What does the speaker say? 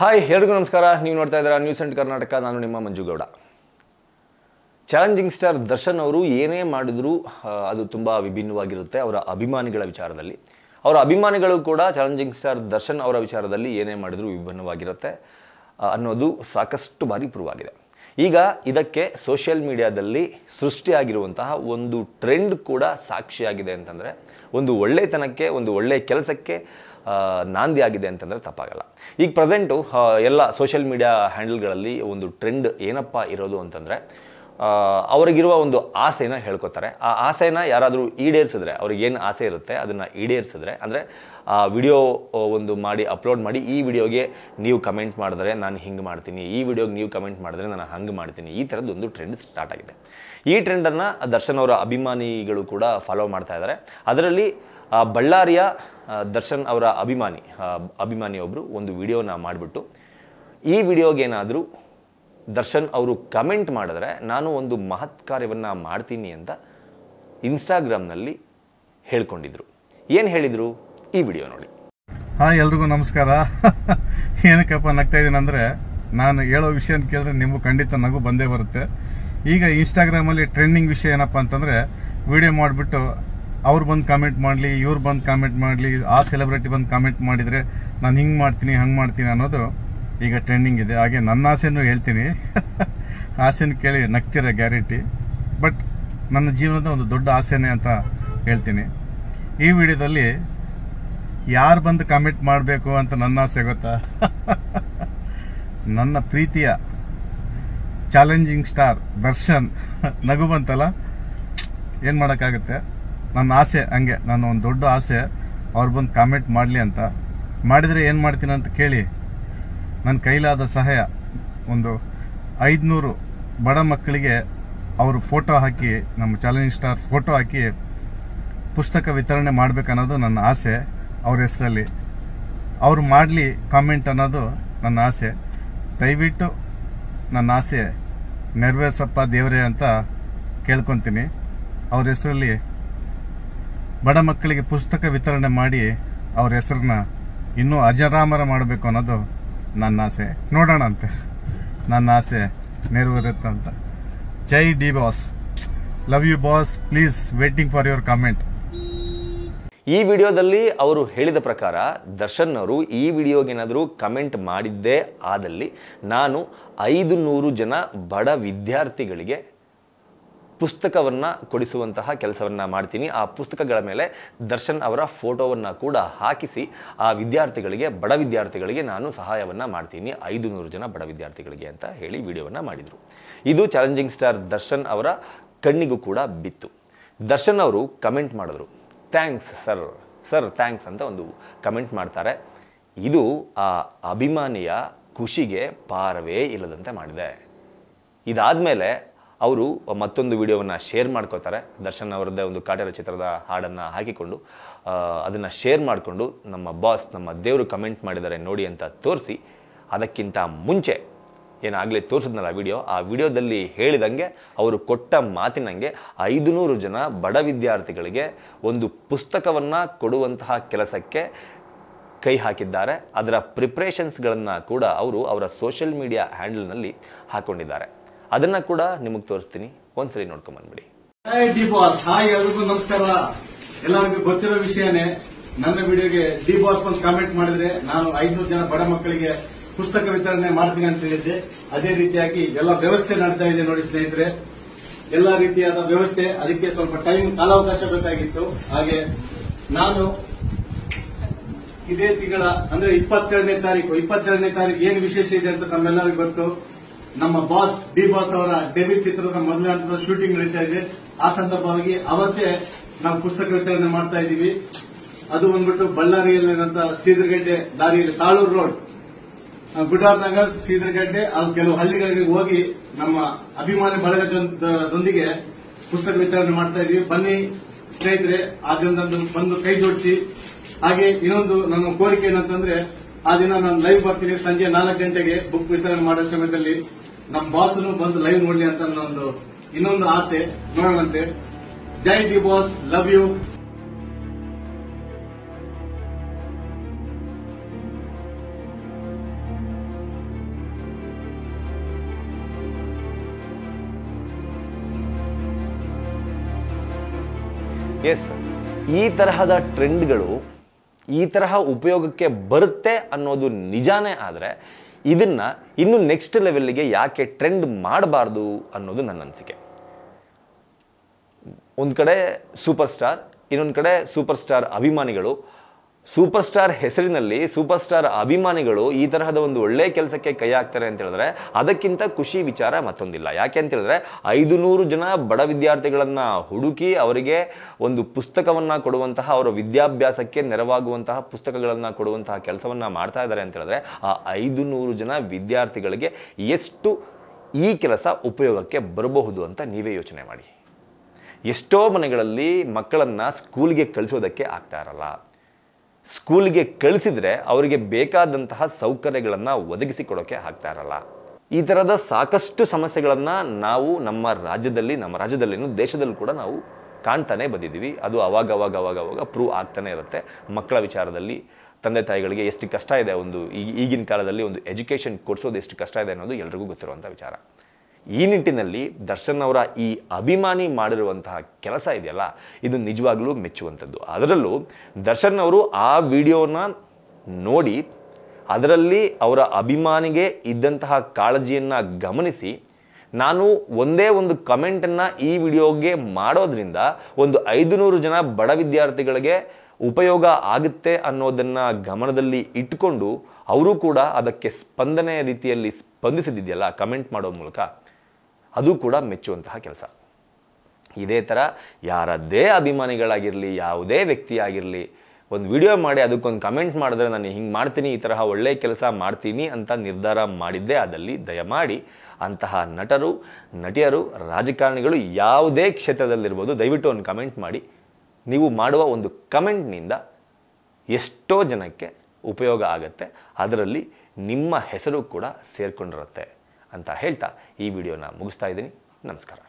Hi ಎಲ್ಲರಿಗೂ ನಮಸ್ಕಾರ. ನೀವು ನೋಡ್ತಾ ಇದ್ದೀರಾ ನ್ಯೂಸ್ ಅಂಡ್ ಕರ್ನಾಟಕ. ನಾನು ನಿಮ್ಮ ಮಂಜುಗೌಡ. ಚಾಲೆಂಜಿಂಗ್ ಸ್ಟಾರ್ ದರ್ಶನ್ ಅವರು ಏನೇ ಮಾಡಿದರೂ ಅದು ತುಂಬ ವಿಭಿನ್ನವಾಗಿರುತ್ತೆ ಅವರ ಅಭಿಮಾನಿಗಳ ವಿಚಾರದಲ್ಲಿ. ಅವರ ಅಭಿಮಾನಿಗಳು ಕೂಡ ಚಾಲೆಂಜಿಂಗ್ ಸ್ಟಾರ್ ದರ್ಶನ್ ಅವರ ವಿಚಾರದಲ್ಲಿ ಏನೇ ಮಾಡಿದರೂ ವಿಭಿನ್ನವಾಗಿರುತ್ತೆ ಅನ್ನೋದು ಸಾಕಷ್ಟು ಬಾರಿ ಪ್ರೂವ್ ಆಗಿದೆ. ಈಗ ಇದಕ್ಕೆ ಸೋಷಿಯಲ್ ಮೀಡಿಯಾದಲ್ಲಿ ಸೃಷ್ಟಿಯಾಗಿರುವಂತಹ ಒಂದು ಟ್ರೆಂಡ್ ಕೂಡ ಸಾಕ್ಷಿಯಾಗಿದೆ ಅಂತಂದರೆ, ಒಂದು ಒಳ್ಳೆತನಕ್ಕೆ, ಒಂದು ಒಳ್ಳೆಯ ಕೆಲಸಕ್ಕೆ ನಾಂದಿ ಆಗಿದೆ ಅಂತಂದರೆ ತಪ್ಪಾಗಲ್ಲ. ಈಗ ಪ್ರೆಸೆಂಟು ಎಲ್ಲ ಸೋಷಿಯಲ್ ಮೀಡಿಯಾ ಹ್ಯಾಂಡಲ್ಗಳಲ್ಲಿ ಒಂದು ಟ್ರೆಂಡ್ ಏನಪ್ಪ ಇರೋದು ಅಂತಂದರೆ, ಅವರಿಗಿರುವ ಒಂದು ಆಸೆನ ಹೇಳ್ಕೊತಾರೆ. ಆ ಆಸೆನ ಯಾರಾದರೂ ಈಡೇರಿಸಿದ್ರೆ, ಅವ್ರಿಗೇನು ಆಸೆ ಇರುತ್ತೆ ಅದನ್ನು ಈಡೇರಿಸಿದ್ರೆ, ಅಂದರೆ ಆ ವಿಡಿಯೋ ಒಂದು ಮಾಡಿ ಅಪ್ಲೋಡ್ ಮಾಡಿ, ಈ ವಿಡಿಯೋಗೆ ನೀವು ಕಮೆಂಟ್ ಮಾಡಿದ್ರೆ ನಾನು ಹಿಂಗೆ ಮಾಡ್ತೀನಿ, ಈ ವಿಡಿಯೋಗೆ ನೀವು ಕಮೆಂಟ್ ಮಾಡಿದ್ರೆ ನಾನು ಹಂಗೆ ಮಾಡ್ತೀನಿ, ಈ ಥರದ್ದೊಂದು ಟ್ರೆಂಡ್ ಸ್ಟಾರ್ಟ್ ಆಗಿದೆ. ಈ ಟ್ರೆಂಡನ್ನು ದರ್ಶನ್ ಅವರ ಅಭಿಮಾನಿಗಳು ಕೂಡ ಫಾಲೋ ಮಾಡ್ತಾ ಇದ್ದಾರೆ. ಅದರಲ್ಲಿ ಬಳ್ಳಾರಿಯ ದರ್ಶನ್ ಅವರ ಅಭಿಮಾನಿಯೊಬ್ಬರು ಒಂದು ವಿಡಿಯೋನ ಮಾಡಿಬಿಟ್ಟು, ಈ ವಿಡಿಯೋಗೇನಾದರೂ ದರ್ಶನ್ ಅವರು ಕಮೆಂಟ್ ಮಾಡಿದ್ರೆ ನಾನು ಒಂದು ಮಹತ್ ಕಾರ್ಯವನ್ನು ಮಾಡ್ತೀನಿ ಅಂತ ಇನ್ಸ್ಟಾಗ್ರಾಮ್ನಲ್ಲಿ ಹೇಳ್ಕೊಂಡಿದ್ರು. ಏನು ಹೇಳಿದರು ಈ ವಿಡಿಯೋ ನೋಡಿ. ಹಾಯ್, ಎಲ್ರಿಗೂ ನಮಸ್ಕಾರ. ಏನಕ್ಕಪ್ಪ ನಗ್ತಾ ಇದ್ದೀನಿ ಅಂದರೆ, ನಾನು ಹೇಳೋ ವಿಷಯನ ಕೇಳಿದ್ರೆ ನಿಮಗೂ ಖಂಡಿತ ನಗು ಬಂದೇ ಬರುತ್ತೆ. ಈಗ ಇನ್ಸ್ಟಾಗ್ರಾಮಲ್ಲಿ ಟ್ರೆಂಡಿಂಗ್ ವಿಷಯ ಏನಪ್ಪ ಅಂತಂದರೆ, ವಿಡಿಯೋ ಮಾಡಿಬಿಟ್ಟು ಅವ್ರು ಬಂದು ಕಾಮೆಂಟ್ ಮಾಡಲಿ, ಇವ್ರು ಬಂದು ಕಾಮೆಂಟ್ ಮಾಡಲಿ, ಆ ಸೆಲೆಬ್ರಿಟಿ ಬಂದು ಕಾಮೆಂಟ್ ಮಾಡಿದರೆ ನಾನು ಹಿಂಗೆ ಮಾಡ್ತೀನಿ ಹಂಗೆ ಮಾಡ್ತೀನಿ ಅನ್ನೋದು ಈಗ ಟ್ರೆಂಡಿಂಗ್ ಇದೆ. ಹಾಗೆ ನನ್ನ ಆಸೆನೂ ಹೇಳ್ತೀನಿ. ಆಸೆನ ಕೇಳಿ ನಗ್ತಿರೋ ಗ್ಯಾರಂಟಿ. ಬಟ್ ನನ್ನ ಜೀವನದ ಒಂದು ದೊಡ್ಡ ಆಸೆನೇ ಅಂತ ಹೇಳ್ತೀನಿ. ಈ ವಿಡಿಯೋದಲ್ಲಿ ಯಾರು ಬಂದು ಕಾಮೆಂಟ್ ಮಾಡಬೇಕು ಅಂತ ನನ್ನ ಆಸೆ ಗೊತ್ತಾ? ನನ್ನ ಪ್ರೀತಿಯ ಚಾಲೆಂಜಿಂಗ್ ಸ್ಟಾರ್ ದರ್ಶನ್. ನಗು ಬಂತಲ್ಲ, ಏನು ಮಾಡೋಕ್ಕಾಗುತ್ತೆ. ನನ್ನ ಆಸೆ ಹಂಗೆ, ನನ್ನ ಒಂದು ದೊಡ್ಡ ಆಸೆ ಅವ್ರು ಬಂದು ಕಾಮೆಂಟ್ ಮಾಡಲಿ ಅಂತ. ಮಾಡಿದರೆ ಏನು ಮಾಡ್ತೀನಿ ಅಂತ ಕೇಳಿ, ನನ್ನ ಕೈಲಾದ ಸಹಾಯ ಒಂದು 500 ಬಡ ಮಕ್ಕಳಿಗೆ ಅವರು ಫೋಟೋ ಹಾಕಿ, ನಮ್ಮ ಚಾಲೆಂಜಿಂಗ್ ಸ್ಟಾರ್ ಫೋಟೋ ಹಾಕಿ ಪುಸ್ತಕ ವಿತರಣೆ ಮಾಡಬೇಕನ್ನೋದು ನನ್ನ ಆಸೆ. ಅವ್ರ ಹೆಸರಲ್ಲಿ ಅವ್ರು ಮಾಡಲಿ ಕಾಮೆಂಟ್ ಅನ್ನೋದು ನನ್ನ ಆಸೆ. ದಯವಿಟ್ಟು ನನ್ನ ಆಸೆ ನೆರವೇರಿಸಪ್ಪ ದೇವರೇ ಅಂತ ಕೇಳ್ಕೊತೀನಿ. ಅವ್ರ ಹೆಸರಲ್ಲಿ ಬಡ ಮಕ್ಕಳಿಗೆ ಪುಸ್ತಕ ವಿತರಣೆ ಮಾಡಿ ಅವ್ರ ಹೆಸರನ್ನ ಇನ್ನೂ ಅಜರಾಮರ ಮಾಡಬೇಕು ಅನ್ನೋದು ನನ್ನ ಆಸೆ. ನೋಡೋಣ ಅಂತೆ ನನ್ನ ಆಸೆ ನೆರವೇರುತ್ತಂತ. ಜೈ D boss, love you boss, please waiting for your comment. ಈ ವಿಡಿಯೋದಲ್ಲಿ ಅವರು ಹೇಳಿದ ಪ್ರಕಾರ ದರ್ಶನ್ ಅವರು ಈ ವಿಡಿಯೋಗೇನಾದರೂ ಕಮೆಂಟ್ ಮಾಡಿದ್ದೇ ಆದಲ್ಲಿ ನಾನು 500 ಜನ ಬಡ ವಿದ್ಯಾರ್ಥಿಗಳಿಗೆ ಪುಸ್ತಕವನ್ನು ಕೊಡಿಸುವಂತಹ ಕೆಲಸವನ್ನು ಮಾಡ್ತೀನಿ. ಆ ಪುಸ್ತಕಗಳ ಮೇಲೆ ದರ್ಶನ್ ಅವರ ಫೋಟೋವನ್ನು ಕೂಡ ಹಾಕಿಸಿ ಆ ವಿದ್ಯಾರ್ಥಿಗಳಿಗೆ, ಬಡ ವಿದ್ಯಾರ್ಥಿಗಳಿಗೆ ನಾನು ಸಹಾಯವನ್ನು ಮಾಡ್ತೀನಿ, 500 ಜನ ಬಡ ವಿದ್ಯಾರ್ಥಿಗಳಿಗೆ ಅಂತ ಹೇಳಿ ವಿಡಿಯೋವನ್ನು ಮಾಡಿದರು. ಇದು ಚಾಲೆಂಜಿಂಗ್ ಸ್ಟಾರ್ ದರ್ಶನ್ ಅವರ ಕಣ್ಣಿಗೂ ಕೂಡ ಬಿತ್ತು. ದರ್ಶನ್ ಅವರು ಕಮೆಂಟ್ ಮಾಡಿದ್ರು, ಥ್ಯಾಂಕ್ಸ್ ಸರ್ ಥ್ಯಾಂಕ್ಸ್ ಅಂತ ಒಂದು ಕಮೆಂಟ್ ಮಾಡ್ತಾರೆ. ಇದು ಆ ಅಭಿಮಾನಿಯ ಖುಷಿಗೆ ಪಾರವೇ ಇಲ್ಲದಂತೆ ಮಾಡಿದೆ. ಇದಾದಮೇಲೆ ಅವರು ಮತ್ತೊಂದು ವಿಡಿಯೋವನ್ನು ಶೇರ್ ಮಾಡ್ಕೋತಾರೆ. ದರ್ಶನ್ ಅವರದ್ದೇ ಒಂದು ಕಾಟೇರ ಚಿತ್ರದ ಹಾಡನ್ನು ಹಾಕಿಕೊಂಡು ಅದನ್ನು ಶೇರ್ ಮಾಡಿಕೊಂಡು, ನಮ್ಮ ಬಾಸ್, ನಮ್ಮ ದೇವರು ಕಮೆಂಟ್ ಮಾಡಿದ್ದಾರೆ ನೋಡಿ ಅಂತ ತೋರಿಸಿ, ಅದಕ್ಕಿಂತ ಮುಂಚೆ ಏನಾಗಲೇ ತೋರಿಸಿದ್ನಲ್ಲ ವಿಡಿಯೋ, ಆ ವಿಡಿಯೋದಲ್ಲಿ ಹೇಳಿದಂಗೆ ಅವರು ಕೊಟ್ಟ ಮಾತಿನಂಗೆ 500 ಜನ ಬಡ ವಿದ್ಯಾರ್ಥಿಗಳಿಗೆ ಒಂದು ಪುಸ್ತಕವನ್ನು ಕೊಡುವಂತಹ ಕೆಲಸಕ್ಕೆ ಕೈ ಹಾಕಿದ್ದಾರೆ. ಅದರ ಪ್ರಿಪ್ರೇಷನ್ಸ್ಗಳನ್ನು ಕೂಡ ಅವರು ಅವರ ಸೋಷಿಯಲ್ ಮೀಡಿಯಾ ಹ್ಯಾಂಡಲ್ನಲ್ಲಿ ಹಾಕ್ಕೊಂಡಿದ್ದಾರೆ. ಅದನ್ನು ಕೂಡ ನಿಮಗೆ ತೋರಿಸ್ತೀನಿ, ಒಂದ್ಸರಿ ನೋಡ್ಕೊಂಬಂದ್ಬಿಡಿ. ಹಾಯ್ ಡಿ ಬಾಸ್, ಹಾಯ್ ಎಲ್ರಿಗೂ ನಮಸ್ಕಾರ. ಎಲ್ಲರಿಗೂ ಗೊತ್ತಿರೋ ವಿಷಯನೇ, ನನ್ನ ವಿಡಿಯೋಗೆ ಡಿ ಬಾಸ್ ಬಂದು ಕಾಮೆಂಟ್ ಮಾಡಿದ್ರೆ ನಾನು 500 ಜನ ಬಡ ಮಕ್ಕಳಿಗೆ ಪುಸ್ತಕ ವಿತರಣೆ ಮಾಡ್ತೀನಿ ಅಂತ ಹೇಳಿದ್ದೆ. ಅದೇ ರೀತಿಯಾಗಿ ಎಲ್ಲ ವ್ಯವಸ್ಥೆ ನಡ್ತಾ ಇದೆ ನೋಡಿ ಸ್ನೇಹಿತರೆ. ಎಲ್ಲ ರೀತಿಯಾದ ವ್ಯವಸ್ಥೆ, ಅದಕ್ಕೆ ಸ್ವಲ್ಪ ಟೈಮ್ ಕಾಲಾವಕಾಶ ಬೇಕಾಗಿತ್ತು. ಹಾಗೆ ನಾನು ಇದೇ ತಿಂಗಳ ಅಂದ್ರೆ 22ನೇ ತಾರೀಕು ಏನು ವಿಶೇಷ ಇದೆ ಅಂತ ತಮ್ಮೆಲ್ಲರಿಗೂ ಗೊತ್ತು. ನಮ್ಮ ಬಾಸ್ ಡಿ ಬಾಸ್ ಅವರ ಡೆಬ್ಯೂ ಚಿತ್ರದ ಮೊದಲ ಹಂತದ ಶೂಟಿಂಗ್ ನಡೀತಾ ಇದೆ. ಆ ಸಂದರ್ಭವಾಗಿ ಅವತ್ತೇ ನಾವು ಪುಸ್ತಕ ವಿತರಣೆ ಮಾಡ್ತಾ ಇದ್ದೀವಿ. ಅದು ಬಂದ್ಬಿಟ್ಟು ಬಳ್ಳಾರಿಯಲ್ಲಿರುವಂತ ಶ್ರೀಧರಗಡ್ಡೆ ದಾರಿಯಲ್ಲಿ, ತಾಳೂರು ರೋಡ್, ಗುಡಾರ್ ನಗರ್, ಶ್ರೀಧರಗಡ್ಡೆ, ಅಲ್ಲಿ ಕೆಲವು ಹಳ್ಳಿಗಳಿಗೆ ಹೋಗಿ ನಮ್ಮ ಅಭಿಮಾನಿ ಬಳಗದೊಂದಿಗೆ ಪುಸ್ತಕ ವಿತರಣೆ ಮಾಡ್ತಾ ಇದೀವಿ. ಬನ್ನಿ ಸ್ನೇಹಿತರೆ, ಅದರಿಂದ ಬಂದು ಕೈ ಜೋಡಿಸಿ. ಹಾಗೆ ಇನ್ನೊಂದು ನನ್ನ ಕೋರಿಕೆ ಏನಂತಂದ್ರೆ, ಆ ದಿನ ನಾನು ಲೈವ್ ಬರ್ತೀನಿ ಸಂಜೆ 4 ಗಂಟೆಗೆ ಬುಕ್ ವಿತರಣೆ ಮಾಡೋ ಸಮಯದಲ್ಲಿ ನಮ್ಮ ಬಾಸ್ನು ಬಂದು ಲೈವ್ ನೋಡ್ಲಿ ಅಂತ ಇನ್ನೊಂದು ಆಸೆ. ನೋಡೋಣಂತೆ. ಜೈ D boss, love you. Yes, ಈ ತರಹದ ಟ್ರೆಂಡ್ಗಳು ಈ ತರಹ ಉಪಯೋಗಕ್ಕೆ ಬರುತ್ತೆ ಅನ್ನೋದು ನಿಜಾನೇ. ಆದರೆ ಇದನ್ನು ಇನ್ನು ನೆಕ್ಸ್ಟ್ ಲೆವೆಲ್ಗೆ ಯಾಕೆ ಟ್ರೆಂಡ್ ಮಾಡಬಾರ್ದು ಅನ್ನೋದು ನನ್ನ ಅನಿಸಿಕೆ. ಒಂದು ಕಡೆ ಸೂಪರ್ ಸ್ಟಾರ್, ಇನ್ನೊಂದು ಕಡೆ ಸೂಪರ್ ಸ್ಟಾರ್ ಅಭಿಮಾನಿಗಳು. ಸೂಪರ್ ಸ್ಟಾರ್ ಹೆಸರಿನಲ್ಲಿ ಸೂಪರ್ ಸ್ಟಾರ್ ಅಭಿಮಾನಿಗಳು ಈ ತರಹದ ಒಂದು ಒಳ್ಳೆಯ ಕೆಲಸಕ್ಕೆ ಕೈ ಹಾಕ್ತಾರೆ ಅಂತ ಹೇಳಿದ್ರೆ ಅದಕ್ಕಿಂತ ಖುಷಿ ವಿಚಾರ ಮತ್ತೊಂದಿಲ್ಲ. ಯಾಕೆ ಅಂತ ಹೇಳಿದ್ರೆ 500 ಜನ ಬಡ ವಿದ್ಯಾರ್ಥಿಗಳನ್ನು ಹುಡುಕಿ ಅವರಿಗೆ ಒಂದು ಪುಸ್ತಕವನ್ನು ಕೊಡುವಂತಹ, ಅವರ ವಿದ್ಯಾಭ್ಯಾಸಕ್ಕೆ ನೆರವಾಗುವಂತಹ ಪುಸ್ತಕಗಳನ್ನು ಕೊಡುವಂತಹ ಕೆಲಸವನ್ನು ಮಾಡ್ತಾ ಇದ್ದಾರೆ ಅಂತ ಹೇಳಿದ್ರೆ ಆ 500 ಜನ ವಿದ್ಯಾರ್ಥಿಗಳಿಗೆ ಎಷ್ಟು ಈ ಕೆಲಸ ಉಪಯೋಗಕ್ಕೆ ಬರಬಹುದು ಅಂತ ನೀವೇ ಯೋಚನೆ ಮಾಡಿ. ಎಷ್ಟೋ ಮನೆಗಳಲ್ಲಿ ಮಕ್ಕಳನ್ನು ಸ್ಕೂಲ್ಗೆ ಕಳಿಸೋದಕ್ಕೆ ಆಗ್ತಾ ಇರಲ್ಲ. ಸ್ಕೂಲ್ಗೆ ಕಳಿಸಿದ್ರೆ ಅವರಿಗೆ ಬೇಕಾದಂತಹ ಸೌಕರ್ಯಗಳನ್ನು ಒದಗಿಸಿಕೊಡೋಕ್ಕೆ ಆಗ್ತಾ ಇರಲ್ಲ. ಈ ಥರದ ಸಾಕಷ್ಟು ಸಮಸ್ಯೆಗಳನ್ನು ನಾವು ನಮ್ಮ ರಾಜ್ಯದಲ್ಲಿನೂ ದೇಶದಲ್ಲೂ ಕೂಡ ನಾವು ಕಾಣ್ತಾನೆ ಬಂದಿದ್ದೀವಿ. ಅದು ಅವಾಗ ಪ್ರೂವ್ ಆಗ್ತಾನೆ ಇರುತ್ತೆ. ಮಕ್ಕಳ ವಿಚಾರದಲ್ಲಿ ತಂದೆ ತಾಯಿಗಳಿಗೆ ಎಷ್ಟು ಕಷ್ಟ ಇದೆ, ಈಗಿನ ಕಾಲದಲ್ಲಿ ಒಂದು ಎಜುಕೇಷನ್ ಕೊಡಿಸೋದು ಎಷ್ಟು ಕಷ್ಟ ಇದೆ ಅನ್ನೋದು ಎಲ್ರಿಗೂ ಗೊತ್ತಿರುವಂಥ ವಿಚಾರ. ಈ ನಿಟ್ಟಿನಲ್ಲಿ ದರ್ಶನ್ ಅವರ ಈ ಅಭಿಮಾನಿ ಮಾಡಿರುವಂತಹ ಕೆಲಸ ಇದೆಯಲ್ಲ, ಇದು ನಿಜವಾಗ್ಲೂ ಮೆಚ್ಚುವಂಥದ್ದು. ಅದರಲ್ಲೂ ದರ್ಶನ್ ಅವರು ಆ ವಿಡಿಯೋನ ನೋಡಿ ಅದರಲ್ಲಿ ಅವರ ಅಭಿಮಾನಿಗೆ ಇದ್ದಂತಹ ಕಾಳಜಿಯನ್ನು ಗಮನಿಸಿ, ನಾನು ಒಂದೇ ಒಂದು ಕಮೆಂಟನ್ನು ಈ ವಿಡಿಯೋಗೆ ಮಾಡೋದ್ರಿಂದ ಒಂದು 500 ಜನ ಬಡ ವಿದ್ಯಾರ್ಥಿಗಳಿಗೆ ಉಪಯೋಗ ಆಗುತ್ತೆ ಅನ್ನೋದನ್ನು ಗಮನದಲ್ಲಿ ಇಟ್ಟುಕೊಂಡು ಅವರು ಕೂಡ ಅದಕ್ಕೆ ಸ್ಪಂದನೆ ರೀತಿಯಲ್ಲಿ ಸ್ಪಂದಿಸಿದೆಯಲ್ಲ ಕಮೆಂಟ್ ಮಾಡೋ ಮೂಲಕ, ಅದು ಕೂಡ ಮೆಚ್ಚುವಂತಹ ಕೆಲಸ. ಇದೇ ಥರ ಯಾರದ್ದೇ ಅಭಿಮಾನಿಗಳಾಗಿರಲಿ, ಯಾವುದೇ ವ್ಯಕ್ತಿ ಆಗಿರಲಿ, ಒಂದು ವಿಡಿಯೋ ಮಾಡಿ ಅದಕ್ಕೊಂದು ಕಮೆಂಟ್ ಮಾಡಿದ್ರೆ ನಾನು ಹಿಂಗೆ ಮಾಡ್ತೀನಿ, ಈ ತರಹ ಒಳ್ಳೆಯ ಕೆಲಸ ಮಾಡ್ತೀನಿ ಅಂತ ನಿರ್ಧಾರ ಮಾಡಿದ್ದೇ ಆದಲ್ಲಿ ದಯಮಾಡಿ ಅಂತಹ ನಟರು, ನಟಿಯರು, ರಾಜಕಾರಣಿಗಳು ಯಾವುದೇ ಕ್ಷೇತ್ರದಲ್ಲಿರ್ಬೋದು ದಯವಿಟ್ಟು ಒಂದು ಕಮೆಂಟ್ ಮಾಡಿ. ನೀವು ಮಾಡುವ ಒಂದು ಕಮೆಂಟ್ನಿಂದ ಎಷ್ಟೋ ಜನಕ್ಕೆ ಉಪಯೋಗ ಆಗುತ್ತೆ, ಅದರಲ್ಲಿ ನಿಮ್ಮ ಹೆಸರು ಕೂಡ ಸೇರಿಕೊಂಡಿರುತ್ತೆ ಅಂತ ಹೇಳ್ತಾ ಈ ವಿಡಿಯೋನ ಮುಗಿಸ್ತಾ ಇದ್ದೀನಿ. ನಮಸ್ಕಾರ.